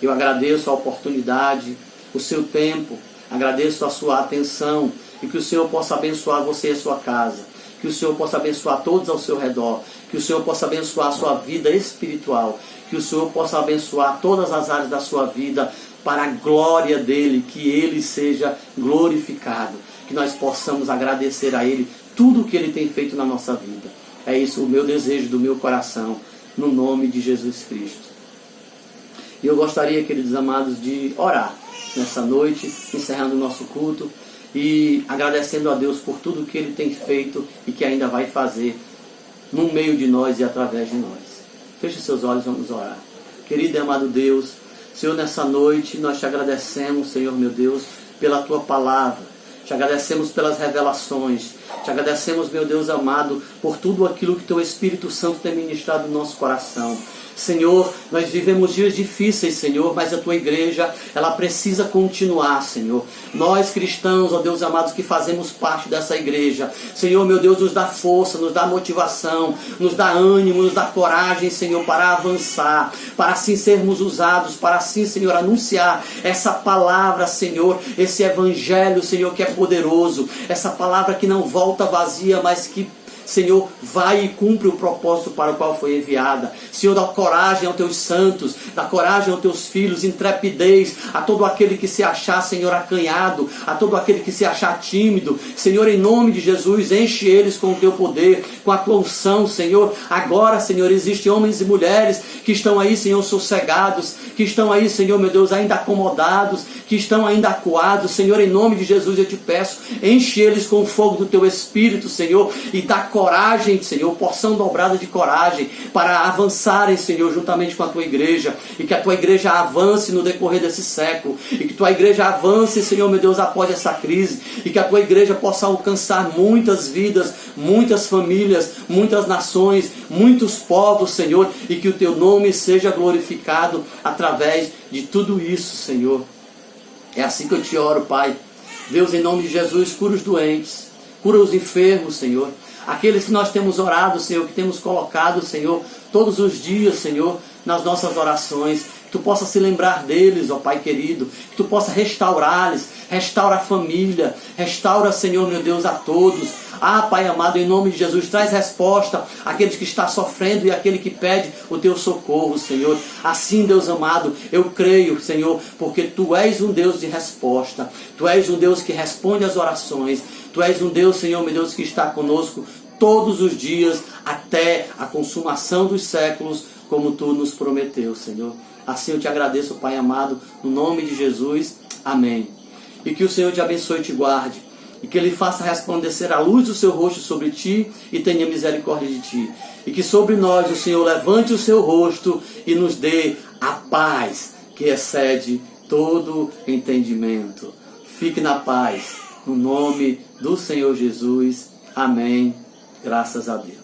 Eu agradeço a oportunidade, o seu tempo, agradeço a sua atenção e que o Senhor possa abençoar você e a sua casa, que o Senhor possa abençoar todos ao seu redor, que o Senhor possa abençoar a sua vida espiritual, que o Senhor possa abençoar todas as áreas da sua vida para a glória dEle, que Ele seja glorificado, que nós possamos agradecer a Ele tudo o que Ele tem feito na nossa vida. É isso o meu desejo do meu coração, no nome de Jesus Cristo. E eu gostaria, queridos amados, de orar nessa noite, encerrando o nosso culto e agradecendo a Deus por tudo que Ele tem feito e que ainda vai fazer no meio de nós e através de nós. Feche seus olhos, vamos orar. Querido e amado Deus, Senhor, nessa noite nós te agradecemos, Senhor meu Deus, pela Tua palavra. Te agradecemos pelas revelações. Te agradecemos, meu Deus amado, por tudo aquilo que Teu Espírito Santo tem ministrado no nosso coração. Senhor, nós vivemos dias difíceis, Senhor, mas a Tua igreja, ela precisa continuar, Senhor. Nós cristãos, ó Deus amados, que fazemos parte dessa igreja, Senhor, meu Deus, nos dá força, nos dá motivação, nos dá ânimo, nos dá coragem, Senhor, para avançar, para assim sermos usados, para assim, Senhor, anunciar essa palavra, Senhor, esse evangelho, Senhor, que é poderoso, essa palavra que não volta vazia, mas que, Senhor, vai e cumpre o propósito para o qual foi enviada. Senhor, dá coragem aos Teus santos, dá coragem aos Teus filhos, intrepidez a todo aquele que se achar, Senhor, acanhado, a todo aquele que se achar tímido. Senhor, em nome de Jesus, enche eles com o Teu poder, com a Tua unção, Senhor. Agora, Senhor, existem homens e mulheres que estão aí, Senhor, sossegados, que estão aí, Senhor, meu Deus, ainda acomodados, que estão ainda acuados. Senhor, em nome de Jesus, eu te peço, enche eles com o fogo do Teu Espírito, Senhor, e dá coragem, Senhor, porção dobrada de coragem para avançarem, Senhor, juntamente com a Tua igreja, e que a Tua igreja avance no decorrer desse século, e que Tua igreja avance, Senhor, meu Deus, após essa crise, e que a Tua igreja possa alcançar muitas vidas, muitas famílias, muitas nações, muitos povos, Senhor, e que o Teu nome seja glorificado através de tudo isso, Senhor. É assim que eu te oro, Pai. Deus, em nome de Jesus, cura os doentes, cura os enfermos, Senhor. Aqueles que nós temos orado, Senhor, que temos colocado, Senhor, todos os dias, Senhor, nas nossas orações. Que Tu possa se lembrar deles, ó Pai querido. Que Tu possa restaurá-los, restaura a família, restaura, Senhor, meu Deus, a todos. Ah, Pai amado, em nome de Jesus, traz resposta àqueles que estão sofrendo e àquele que pede o Teu socorro, Senhor. Assim, Deus amado, eu creio, Senhor, porque Tu és um Deus de resposta. Tu és um Deus que responde às orações. Tu és um Deus, Senhor, meu Deus, que está conosco todos os dias até a consumação dos séculos, como Tu nos prometeu, Senhor. Assim eu te agradeço, Pai amado, no nome de Jesus. Amém. E que o Senhor te abençoe e te guarde. E que Ele faça resplandecer a luz do Seu rosto sobre ti e tenha misericórdia de ti. E que sobre nós o Senhor levante o Seu rosto e nos dê a paz que excede todo entendimento. Fique na paz. No nome do Senhor Jesus. Amém. Graças a Deus.